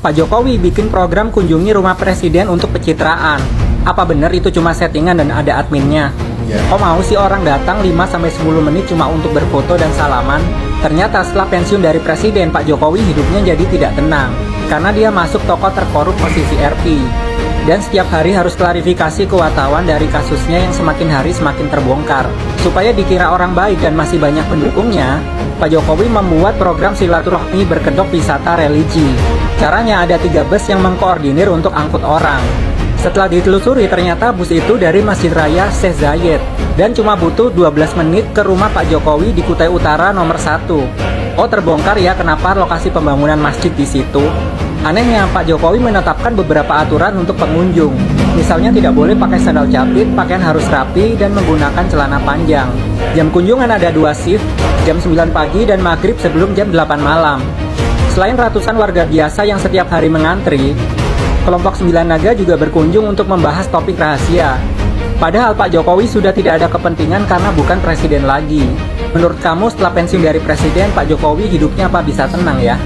Pak Jokowi bikin program kunjungi rumah presiden untuk pencitraan. Apa benar itu cuma settingan dan ada adminnya? Kok mau sih orang datang 5-10 menit cuma untuk berfoto dan salaman? Ternyata setelah pensiun dari presiden, Pak Jokowi hidupnya jadi tidak tenang. Karena dia masuk tokoh terkorup posisi RP. Dan setiap hari harus klarifikasi ke wartawan dari kasusnya yang semakin hari semakin terbongkar. Supaya dikira orang baik dan masih banyak pendukungnya, Pak Jokowi membuat program silaturahmi berkedok wisata religi. Caranya ada 3 bus yang mengkoordinir untuk angkut orang. Setelah ditelusuri ternyata bus itu dari Masjid Raya Syekh Zayed dan cuma butuh 12 menit ke rumah Pak Jokowi di Kutai Utara nomor 1. Oh, terbongkar ya kenapa lokasi pembangunan masjid di situ. Anehnya, Pak Jokowi menetapkan beberapa aturan untuk pengunjung. Misalnya tidak boleh pakai sandal jepit, pakaian harus rapi, dan menggunakan celana panjang. Jam kunjungan ada 2 shift, jam 9 pagi dan maghrib sebelum jam 8 malam. Selain ratusan warga biasa yang setiap hari mengantri, kelompok 9 Naga juga berkunjung untuk membahas topik rahasia. Padahal Pak Jokowi sudah tidak ada kepentingan karena bukan presiden lagi. Menurut kamu setelah pensiun dari presiden, Pak Jokowi hidupnya apa bisa tenang ya?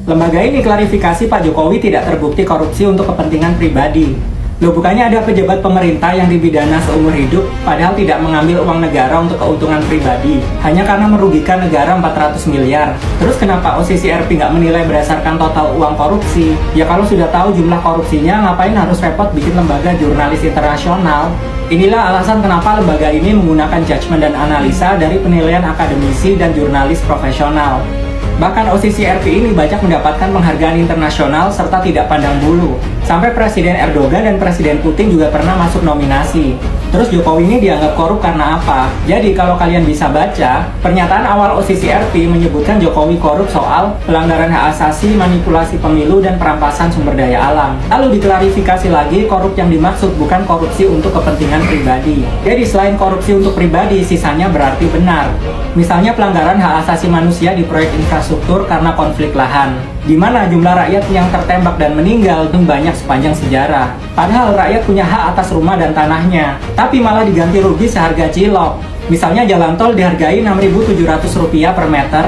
Lembaga ini klarifikasi Pak Jokowi tidak terbukti korupsi untuk kepentingan pribadi. Loh, bukannya ada pejabat pemerintah yang dipidana seumur hidup, padahal tidak mengambil uang negara untuk keuntungan pribadi, hanya karena merugikan negara 400 miliar. Terus kenapa OCCRP nggak menilai berdasarkan total uang korupsi? Ya kalau sudah tahu jumlah korupsinya, ngapain harus repot bikin lembaga jurnalis internasional? Inilah alasan kenapa lembaga ini menggunakan judgement dan analisa dari penilaian akademisi dan jurnalis profesional. Bahkan OCCRP ini banyak mendapatkan penghargaan internasional serta tidak pandang bulu. Sampai Presiden Erdogan dan Presiden Putin juga pernah masuk nominasi. Terus Jokowi ini dianggap korup karena apa? Jadi kalau kalian bisa baca, pernyataan awal OCCRP menyebutkan Jokowi korup soal pelanggaran hak asasi, manipulasi pemilu, dan perampasan sumber daya alam. Lalu diklarifikasi lagi, korup yang dimaksud bukan korupsi untuk kepentingan pribadi. Jadi selain korupsi untuk pribadi, sisanya berarti benar. Misalnya pelanggaran hak asasi manusia di proyek infrastruktur karena konflik lahan, di mana jumlah rakyat yang tertembak dan meninggal banyak sepanjang sejarah. Padahal rakyat punya hak atas rumah dan tanahnya, tapi malah diganti rugi seharga cilok. Misalnya jalan tol dihargai Rp6.700 per meter,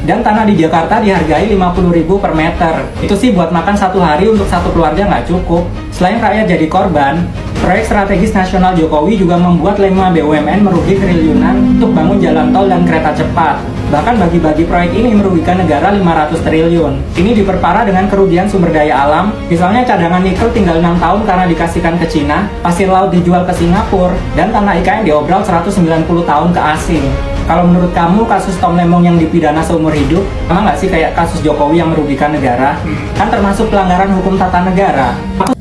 dan tanah di Jakarta dihargai Rp50.000 per meter. Itu sih buat makan satu hari untuk satu keluarga nggak cukup. Selain rakyat jadi korban, proyek strategis nasional Jokowi juga membuat 5 BUMN merugi triliunan untuk bangun jalan tol dan kereta cepat. Bahkan bagi-bagi proyek ini merugikan negara 500 triliun. Ini diperparah dengan kerugian sumber daya alam. Misalnya cadangan nikel tinggal 6 tahun karena dikasihkan ke Cina, pasir laut dijual ke Singapura, dan tanah IKN diobral 190 tahun ke asing. Kalau menurut kamu kasus Tom Lemong yang dipidana seumur hidup, sama nggak sih kayak kasus Jokowi yang merugikan negara? Kan termasuk pelanggaran hukum tata negara.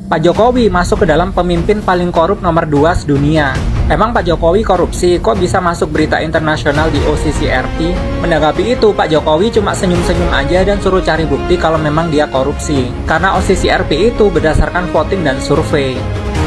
Pak Jokowi masuk ke dalam pemimpin paling korup nomor 2 sedunia. Emang Pak Jokowi korupsi, kok bisa masuk berita internasional di OCCRP? Menanggapi itu, Pak Jokowi cuma senyum-senyum aja dan suruh cari bukti kalau memang dia korupsi. Karena OCCRP itu berdasarkan voting dan survei.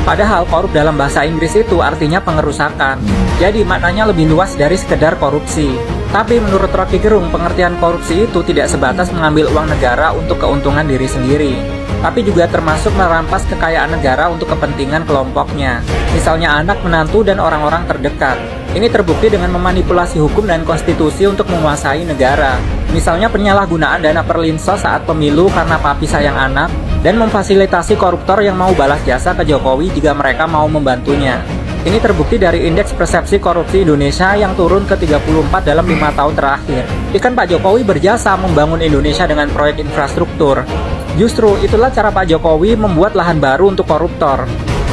Padahal korup dalam bahasa Inggris itu artinya pengerusakan. Jadi maknanya lebih luas dari sekedar korupsi. Tapi menurut Rocky Gerung, pengertian korupsi itu tidak sebatas mengambil uang negara untuk keuntungan diri sendiri, tapi juga termasuk merampas kekayaan negara untuk kepentingan kelompoknya. Misalnya anak, menantu, dan orang-orang terdekat. Ini terbukti dengan memanipulasi hukum dan konstitusi untuk menguasai negara. Misalnya penyalahgunaan dana perlinsos saat pemilu karena papi sayang anak, dan memfasilitasi koruptor yang mau balas jasa ke Jokowi jika mereka mau membantunya. Ini terbukti dari indeks persepsi korupsi Indonesia yang turun ke 34 dalam 5 tahun terakhir. Ikan Pak Jokowi berjasa membangun Indonesia dengan proyek infrastruktur. Justru itulah cara Pak Jokowi membuat lahan baru untuk koruptor.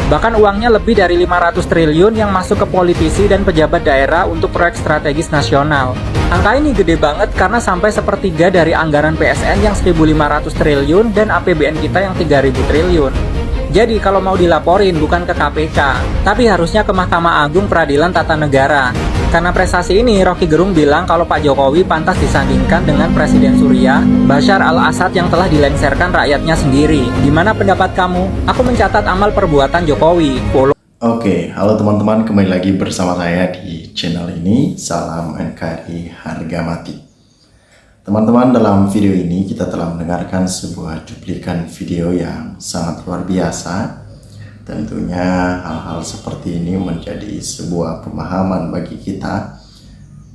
Bahkan uangnya lebih dari 500 triliun yang masuk ke politisi dan pejabat daerah untuk proyek strategis nasional. Angka ini gede banget karena sampai sepertiga dari anggaran PSN yang 1.500 triliun dan APBN kita yang 3.000 triliun. Jadi kalau mau dilaporin bukan ke KPK, tapi harusnya ke Mahkamah Agung Peradilan Tata Negara. Karena prestasi ini, Rocky Gerung bilang kalau Pak Jokowi pantas disandingkan dengan Presiden Suriah, Bashar al-Assad yang telah dilengsarkan rakyatnya sendiri. Gimana pendapat kamu? Aku mencatat amal perbuatan Jokowi. Oke, halo teman-teman, kembali lagi bersama saya di channel ini. Salam NKRI harga mati. Teman-teman, dalam video ini kita telah mendengarkan sebuah cuplikan video yang sangat luar biasa. Tentunya hal-hal seperti ini menjadi sebuah pemahaman bagi kita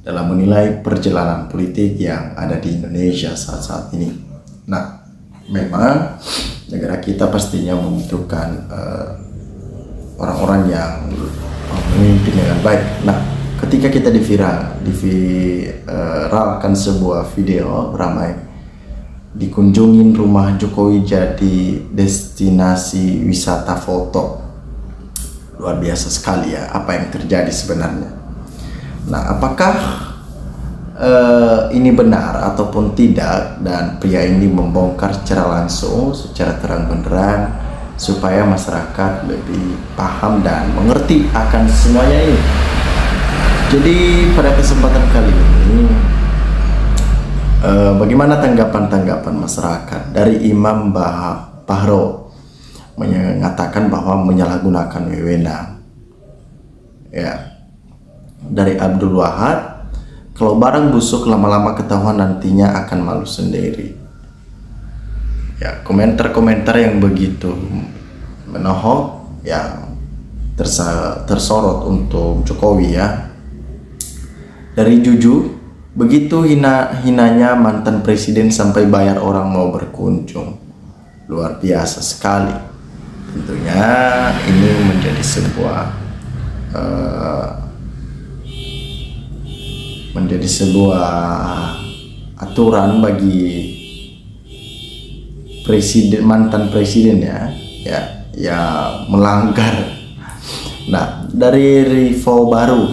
dalam menilai perjalanan politik yang ada di Indonesia saat-saat ini. Nah, memang negara kita pastinya membutuhkan orang-orang yang memimpin dengan baik. Nah, ketika kita diviralkan sebuah video ramai dikunjungin rumah Jokowi jadi destinasi wisata foto, luar biasa sekali ya apa yang terjadi sebenarnya. Nah, apakah ini benar ataupun tidak, dan pria ini membongkar secara langsung, secara terang benderang supaya masyarakat lebih paham dan mengerti akan semuanya ini. Jadi pada kesempatan kali ini bagaimana tanggapan masyarakat dari Imam Bahro mengatakan bahwa menyalahgunakan wewenang. Ya, dari Abdul Wahab, kalau barang busuk lama-lama ketahuan nantinya akan malu sendiri. Ya, komentar-komentar yang begitu menohok yang tersorot untuk Jokowi ya. Dari Juju, begitu hinanya mantan presiden sampai bayar orang mau berkunjung. Luar biasa sekali. Tentunya ini menjadi sebuah aturan bagi mantan presiden ya melanggar. Nah, dari Rivo Baru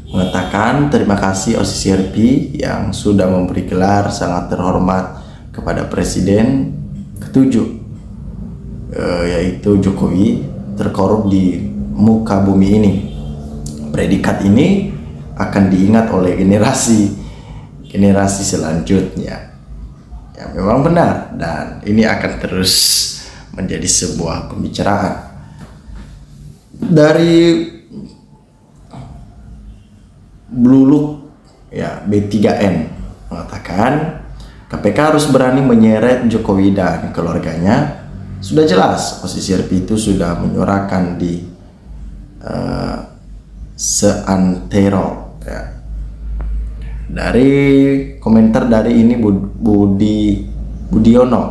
mengatakan terima kasih OCCRP yang sudah memberi gelar sangat terhormat kepada presiden ketujuh, yaitu Jokowi, terkorup di muka bumi ini. Predikat ini akan diingat oleh generasi selanjutnya. Ya, memang benar, dan ini akan terus menjadi sebuah pembicaraan. Dari Bluluk ya, B3N mengatakan KPK harus berani menyeret Jokowi dan keluarganya. Sudah jelas OCCRP itu sudah menyuarakan di seantero ya. Dari komentar dari ini Budiono,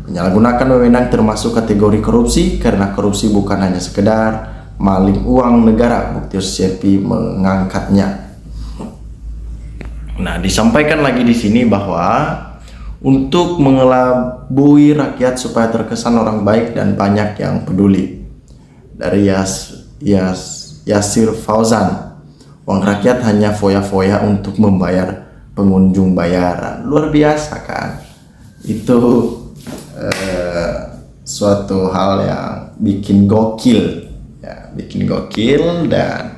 menyalahgunakan wewenang termasuk kategori korupsi karena korupsi bukan hanya sekedar maling uang negara, bukti OCCRP mengangkatnya. Nah, disampaikan lagi di sini bahwa untuk mengelabui rakyat supaya terkesan orang baik dan banyak yang peduli. Dari Yasir Fauzan, uang rakyat hanya foya-foya untuk membayar pengunjung bayaran. Luar biasa kan? Itu suatu hal yang bikin gokil. Dan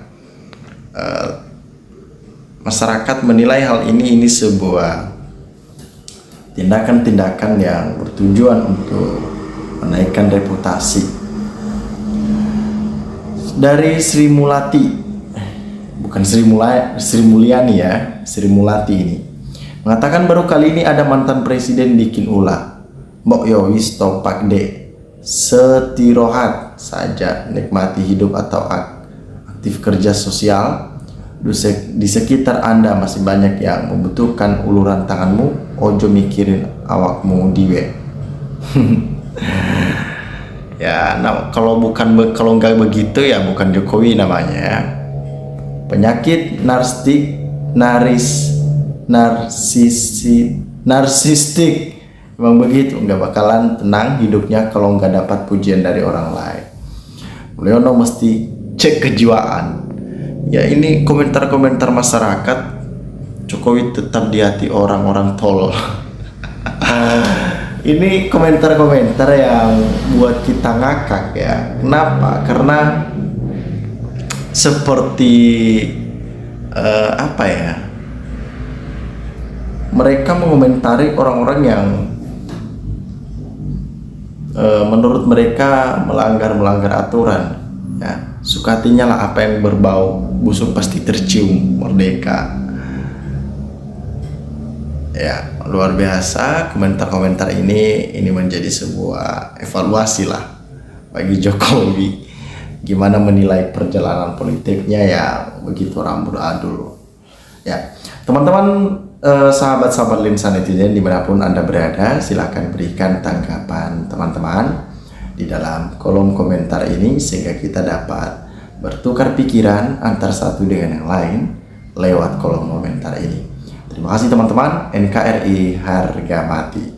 masyarakat menilai hal ini sebuah tindakan-tindakan yang bertujuan untuk menaikkan reputasi. Dari Sri Mulati, bukan Sri Mulyani ya, Sri Mulati ini mengatakan baru kali ini ada mantan presiden bikin ulah. Mbok yo wis topak de, setirohat saja, nikmati hidup atau aktif kerja sosial. Di sekitar Anda masih banyak yang membutuhkan uluran tanganmu, ojo mikirin awakmu diwe. Ya, nah, kalau nggak begitu ya bukan Jokowi namanya ya. Penyakit narsistik memang begitu, nggak bakalan tenang hidupnya kalau nggak dapat pujian dari orang lain. Leono mesti cek kejiwaan. Ya, ini komentar-komentar masyarakat, Jokowi tetap di hati orang-orang tolol. Ini komentar-komentar yang buat kita ngakak ya. Kenapa? Karena seperti apa ya? Mereka mengomentari orang-orang yang menurut mereka melanggar aturan. Ya, suka hatinya lah, apa yang berbau busuk pasti tercium, merdeka. Ya, luar biasa komentar-komentar ini menjadi sebuah evaluasi lah bagi Jokowi. Gimana menilai perjalanan politiknya ya begitu ramburadul. Ya, teman-teman, Sahabat-sahabat lensa netizen dimanapun Anda berada, silahkan berikan tanggapan teman-teman di dalam kolom komentar ini sehingga kita dapat bertukar pikiran antar satu dengan yang lain lewat kolom komentar ini. Terima kasih teman-teman. NKRI harga mati.